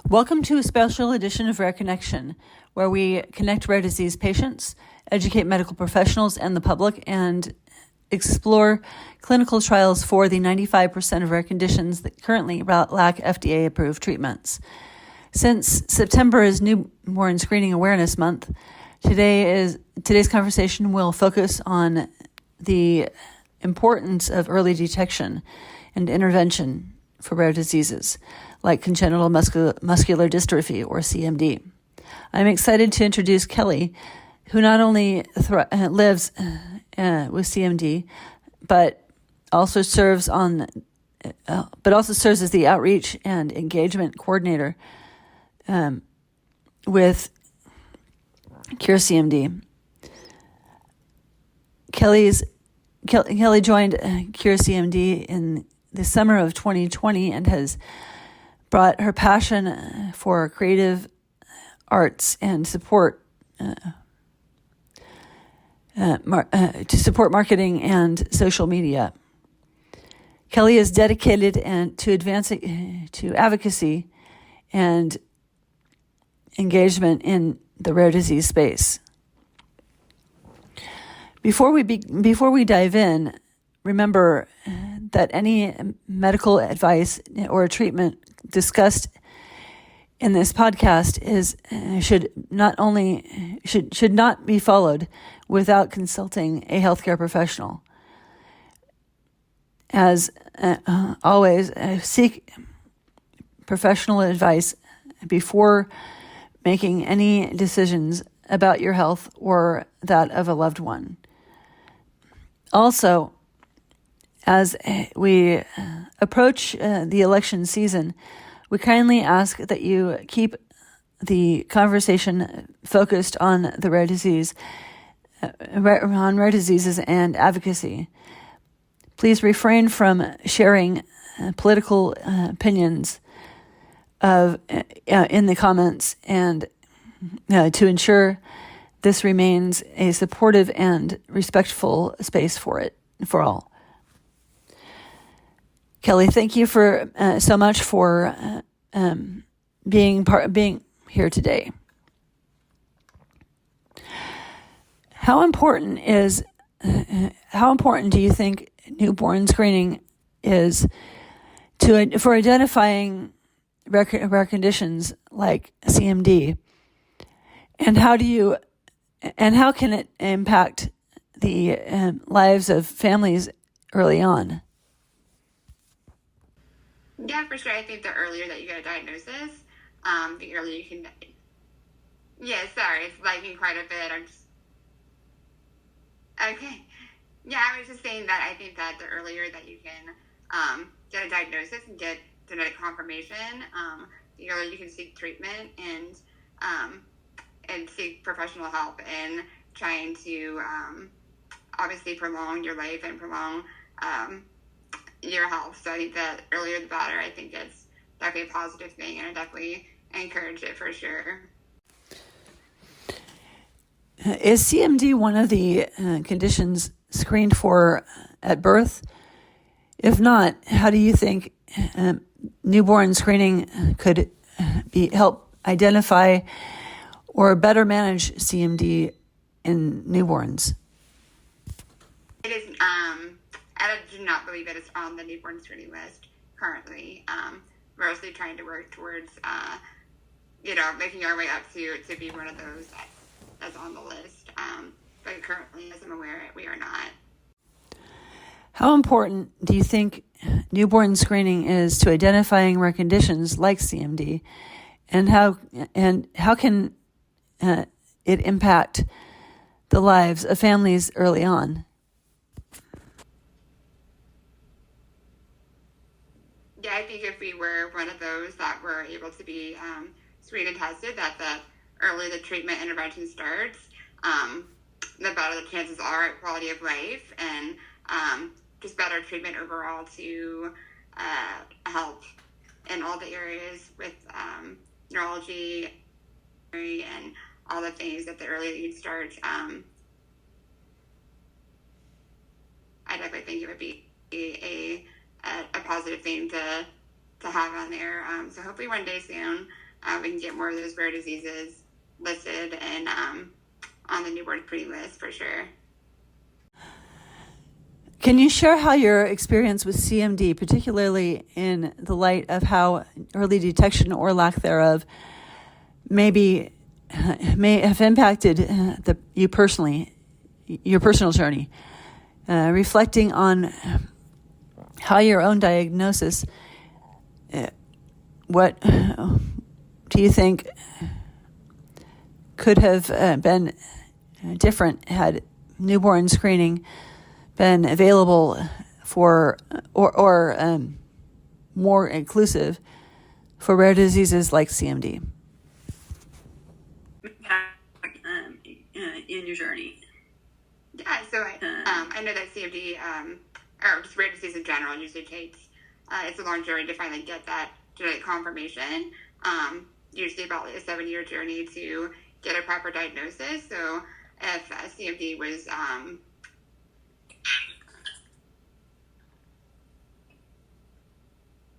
Welcome to a special edition of Rare Connection, where we connect rare disease patients, educate medical professionals and the public, and explore clinical trials for the 95% of rare conditions that currently lack FDA-approved treatments. Since September is Newborn Screening Awareness Month, today's conversation will focus on the importance of early detection and intervention for rare diseases like congenital muscular dystrophy, or CMD. I'm excited to introduce Kelly, who not only lives with CMD, but also serves as the outreach and engagement coordinator with Cure CMD. Kelly joined Cure CMD in the summer of 2020 and has brought her passion for creative arts and support to support marketing and social media. Kelly is dedicated to advocacy and engagement in the rare disease space. Before we dive in, remember that any medical advice or treatment discussed in this podcast should not be followed without consulting a healthcare professional. As always, seek professional advice before making any decisions about your health or that of a loved one. Also, as we approach the election season, we kindly ask that you keep the conversation focused on the rare diseases and advocacy. Please refrain from sharing political opinions in the comments, and to ensure this remains a supportive and respectful space for all. Kelly, thank you so much for being here today. How important do you think newborn screening is for identifying rare conditions like CMD, and how can it impact the lives of families early on? Yeah, for sure. I think the earlier that you get a diagnosis, the earlier you can... Yeah, sorry, it's lagging quite a bit. Okay. Yeah, I was just saying that I think that the earlier that you can get a diagnosis and get genetic confirmation, the earlier you can seek treatment and seek professional help in trying to obviously prolong your life and prolong your health. So I think that earlier the better. I think it's definitely a positive thing, and I definitely encourage it for sure. Is CMD one of the conditions screened for at birth? If not, how do you think newborn screening could help identify or better manage CMD in newborns? It is. I do not believe that it's on the newborn screening list currently. We're mostly trying to work towards, making our way up to be one of those that's on the list. But currently, as I'm aware, we are not. How important do you think newborn screening is to identifying rare conditions like CMD, and how can it impact the lives of families early on? Yeah, I think if we were one of those that were able to be screened and tested, that the earlier the treatment intervention starts, the better the chances are at quality of life and just better treatment overall to help in all the areas with neurology and all the things that the earlier you start. I definitely think it would be a positive thing to have on there. So hopefully one day soon we can get more of those rare diseases listed and on the newborn screening list for sure. Can you share how your experience with CMD, particularly in the light of how early detection or lack thereof may have impacted your personal journey, reflecting on how your own diagnosis, what do you think could have been different had newborn screening been available for or more inclusive for rare diseases like CMD? In your journey. Yeah, so I know that CMD, or just rare disease in general, usually takes, it's a long journey to finally get that genetic confirmation. Usually about a 7-year journey to get a proper diagnosis. So if CMD was,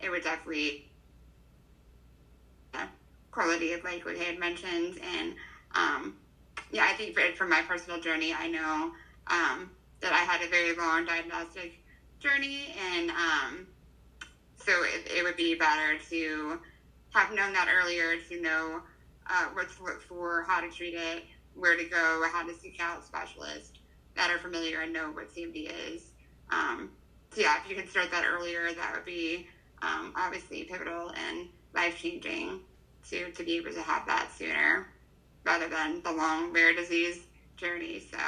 it would definitely quality of life, what I had mentioned. And yeah, I think from my personal journey, I know that I had a very long diagnostic journey, and so it would be better to have known that earlier, to know what to look for, how to treat it, where to go, how to seek out specialists that are familiar and know what CMD is. So yeah, if you can start that earlier, that would be obviously pivotal and life-changing to be able to have that sooner rather than the long rare disease journey. So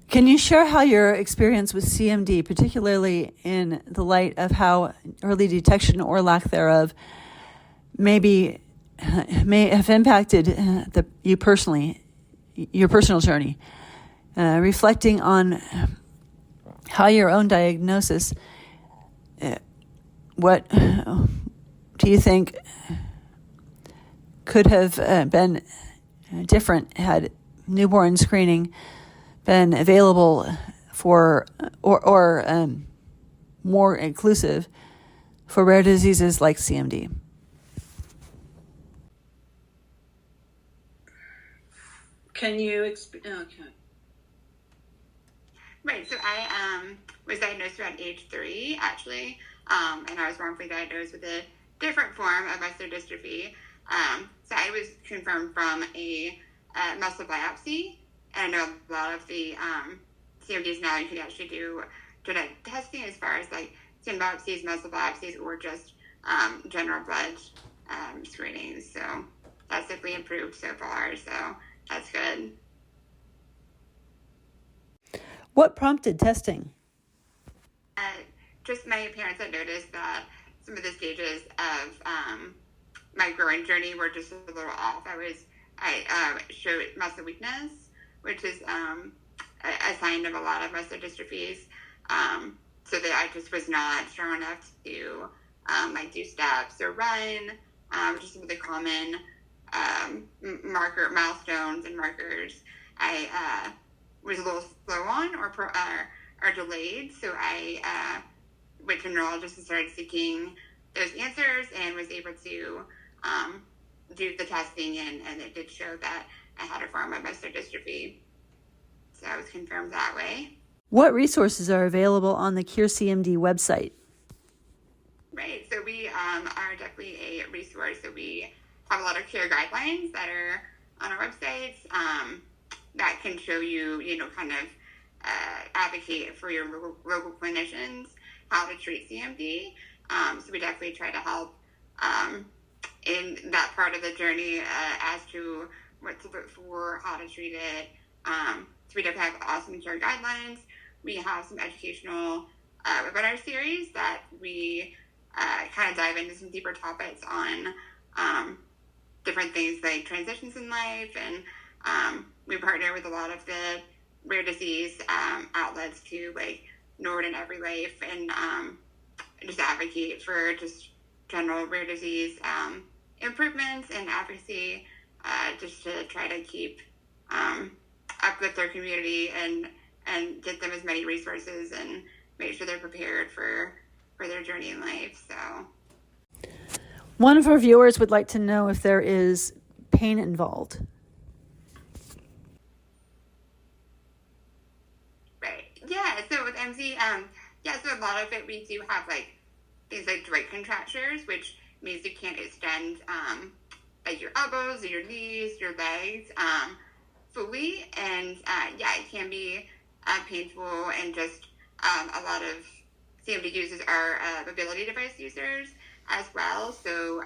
can you share how your experience with CMD, particularly in the light of how early detection or lack thereof may have impacted your personal journey, reflecting on how your own diagnosis, what do you think could have been different had newborn screening been available for or more inclusive for rare diseases like CMD? Can you okay. Right, so I was diagnosed around age 3, actually, and I was wrongfully diagnosed with a different form of muscular dystrophy. So I was confirmed from a muscle biopsy, and I know a lot of the CMDs now you can actually do genetic testing as far as like skin biopsies, muscle biopsies, or just general blood screenings. So that's definitely improved so far, so that's good. What prompted testing? Just my parents had noticed that some of the stages of my growing journey were just a little off. I showed muscle weakness, which is a sign of a lot of muscular dystrophies. So that I just was not strong enough to like do steps or run, which is some of the common milestones and markers. I was a little slow on or delayed, so I went to a neurologist and started seeking those answers and was able to do the testing, and it did show that I had a form of muscular dystrophy. So I was confirmed that way. What resources are available on the Cure CMD website? Right, so we are definitely a resource. So we have a lot of care guidelines that are on our websites that can show you, kind of advocate for your local clinicians how to treat CMD. So we definitely try to help in that part of the journey as to what to look for, how to treat it. So we definitely have awesome care guidelines. We have some educational webinar series that we kind of dive into some deeper topics on different things like transitions in life, and we partner with a lot of the rare disease outlets too, like Nord and Every Life, and just advocate for just general rare disease improvements and advocacy, just to try to keep uplift their community and get them as many resources and make sure they're prepared for their journey in life. So one of our viewers would like to know if there is pain involved. Right. Yeah. So with MZ, so a lot of it, we do have like things like joint contractures, which means you can't extend like your elbows or your knees, your legs fully, and it can be painful, and just a lot of CMD users are mobility device users as well. So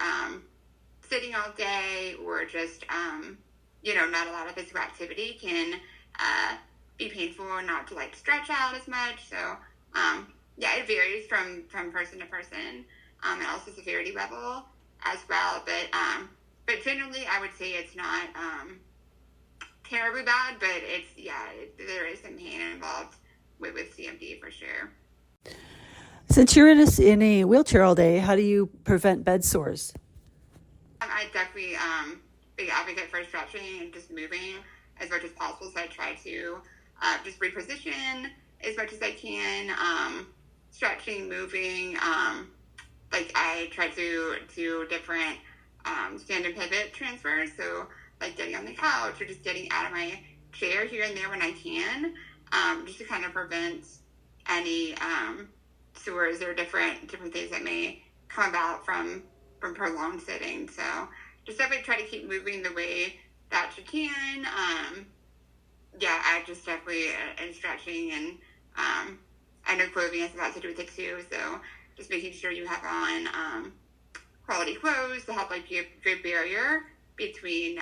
sitting all day or just not a lot of physical activity can be painful, and not to like stretch out as much. So it varies from person to person, and also severity level as well. But generally, I would say it's not terribly bad, but there is some pain involved with CMD for sure. Since you're in a wheelchair all day, how do you prevent bed sores? I definitely big advocate for stretching and just moving as much as possible. So I try to just reposition as much as I can. Stretching, moving. Like I try to do different stand and pivot transfers. So like getting on the couch or just getting out of my chair here and there when I can, just to kind of prevent any sores or different things that may come about from prolonged sitting. So just definitely try to keep moving the way that you can. I just definitely and stretching, and I know clothing has a lot to do with it too. So just making sure you have on quality clothes to help like be a good barrier between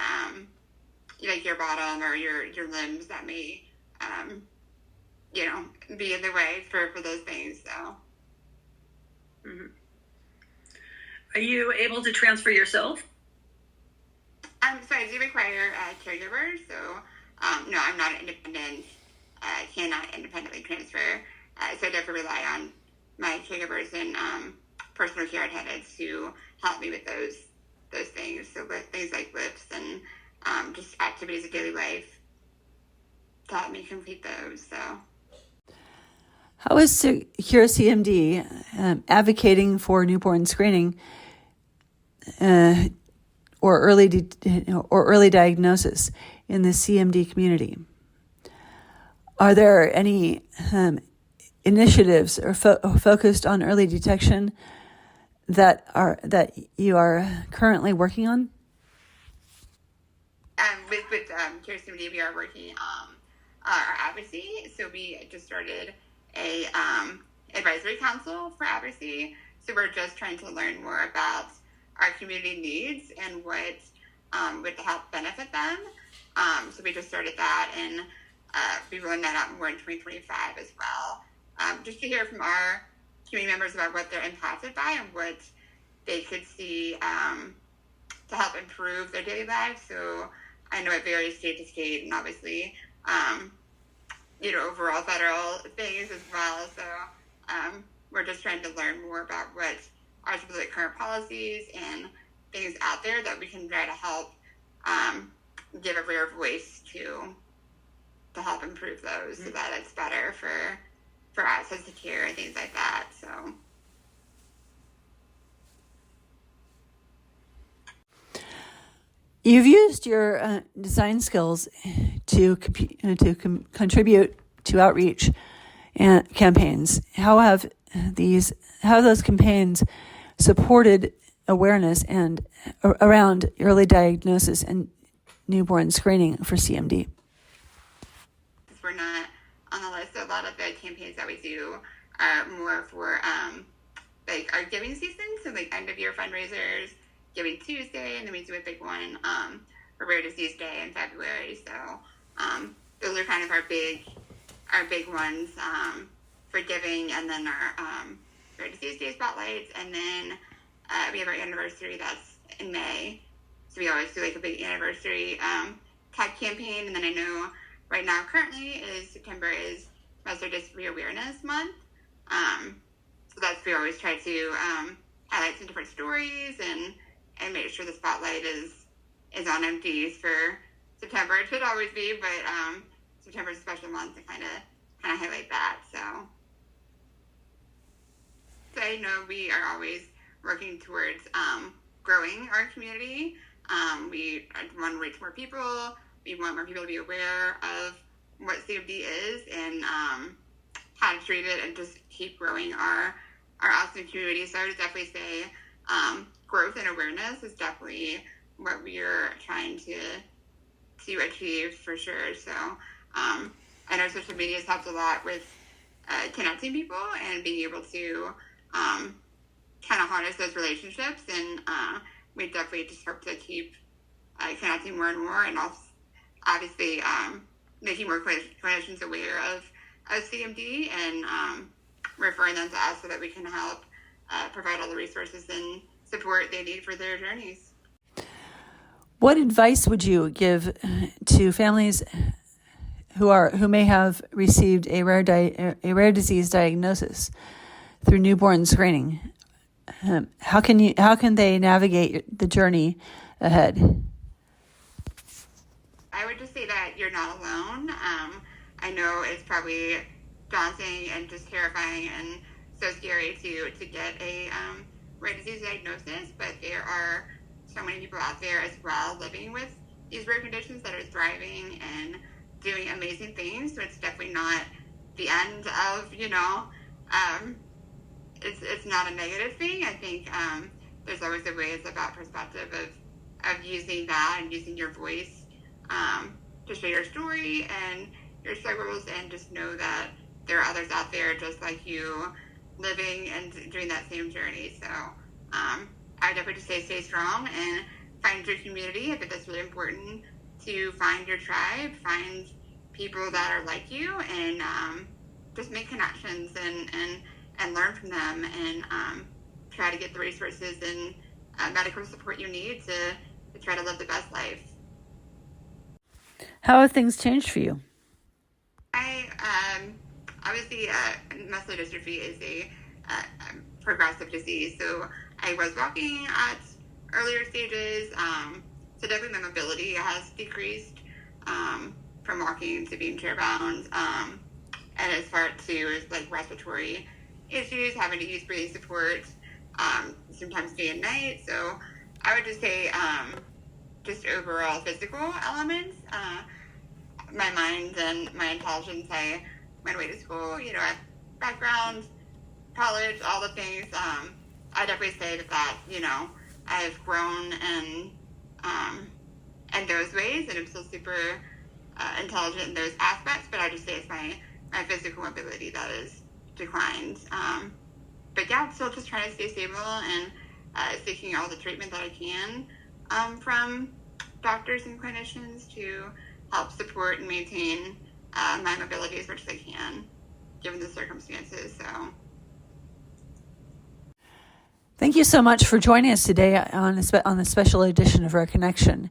like your bottom or your limbs that may be in the way for those things. So. Mm-hmm. Are you able to transfer yourself? So I do require caregivers. So no, I'm not independent. Cannot independently transfer. So I definitely rely on my caregivers and personal care attendants to help me with those things. So with things like lifts and just activities of daily life to help me complete those. So. How is Secure CMD advocating for newborn screening or early diagnosis in the CMD community? Are there any initiatives or focused on early detection that you are currently working on? With Secure CMD, we are working our advocacy. So we just started a advisory council for advocacy. So we're just trying to learn more about our community needs and what would help benefit them. So we just started that, and be rolling that out more in 2025 as well. Just to hear from our community members about what they're impacted by and what they could see to help improve their daily lives. So I know it varies state to state, and obviously overall federal things as well. So we're just trying to learn more about what are some of the current policies and things out there that we can try to help give a rare voice to help improve those, so that it's better for access to care and things like that. So. You've used your design skills to contribute to outreach and campaigns. How have those campaigns supported awareness and around early diagnosis and newborn screening for CMD? We're not on the list. So a lot of the campaigns that we do are more for like our giving season, so like end of year fundraisers, Giving Tuesday, and then we do a big one for Rare Disease Day in February. So those are kind of our big ones for giving, and then our Rare Disease Day spotlights, and then we have our anniversary that's in May. So we always do like a big anniversary type campaign, and then I know right now currently September is Muscular Dystrophy Awareness Month. So that's we always try to highlight some different stories and make sure the spotlight is on MDs for September. It should always be, but September is a special month to kind of highlight that. So So I know we are always working towards growing our community. We want to reach more people. We want more people to be aware of what CMD is and how to treat it, and just keep growing our awesome community. So I would definitely say growth and awareness is definitely what we are trying to achieve for sure. So I know social media has helped a lot with connecting people and being able to kind of harness those relationships, and we definitely just hope to keep connecting more and more, and also obviously making more clinicians aware of CMD and referring them to us so that we can help provide all the resources and support they need for their journeys. What advice would you give to families who may have received a rare disease diagnosis through newborn screening? How can they navigate the journey ahead? I would just say that you're not alone. I know it's probably daunting and just terrifying and so scary to get a rare disease diagnosis, but there are so many people out there as well living with these rare conditions that are thriving and doing amazing things. So it's definitely not the end of, it's not a negative thing. I think there's always a way. It's about perspective of using that and using your voice to share your story and your struggles, and just know that there are others out there just like you living and doing that same journey. So I would definitely just say stay strong and find your community. I think that's really important, to find your tribe, find people that are like you, and just make connections and learn from them, and try to get the resources and medical support you need to try to live the best life. How have things changed for you? Obviously, muscular dystrophy is a progressive disease. So I was walking at earlier stages. So definitely my mobility has decreased from walking to being chair-bound. And as far to like respiratory issues, having to use breathing support sometimes day and night. So I would just say just overall physical elements. My mind and my intelligence, I went away to school, background, college, all the things. I definitely say that I've grown in those ways, and I'm still super intelligent in those aspects, but I just say it's my physical ability that has declined. But yeah, I'm still just trying to stay stable and seeking all the treatment that I can from doctors and clinicians to help support and maintain my mobility as much as I can, given the circumstances. So, thank you so much for joining us today on the special edition of Rare Connection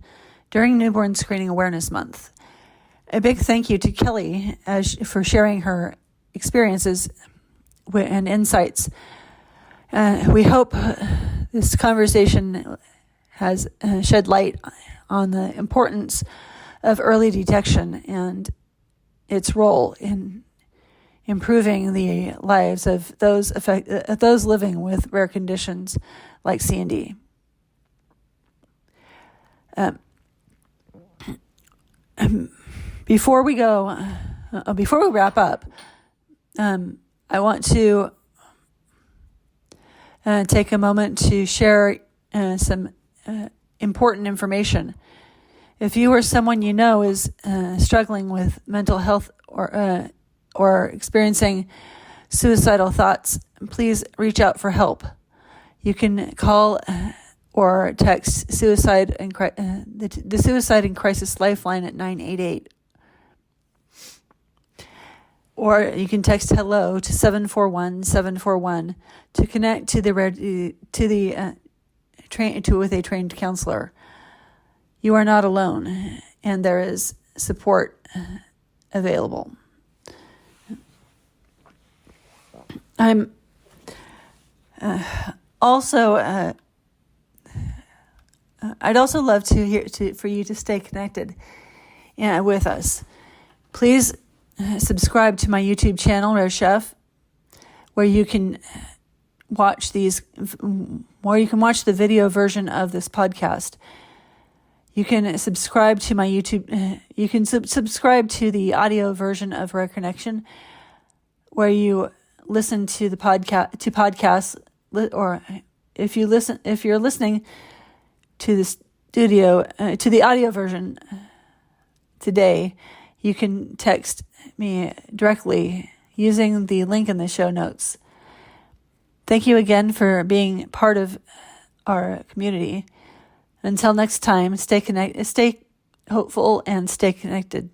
during Newborn Screening Awareness Month. A big thank you to Kelly for sharing her experiences and insights. We hope this conversation has shed light on the importance of early detection and its role in improving the lives of those living with rare conditions like CND. Before we wrap up, I want to take a moment to share some important information. If you or someone you know is struggling with mental health or experiencing suicidal thoughts, please reach out for help. You can call or text the Suicide and Crisis Lifeline at 988. Or you can text hello to 741-741 to connect with a trained counselor. You are not alone, and there is support available. I'm I'd also love for you to stay connected with us. Please subscribe to my YouTube channel, Rare Chef, where you can watch these, where you can watch the video version of this podcast. You can subscribe to my YouTube. You can subscribe to the audio version of Rare Connection, where you listen to the podcasts, or if you're listening to the to the audio version today, you can text me directly using the link in the show notes. Thank you again for being part of our community. Until next time, stay hopeful and stay connected.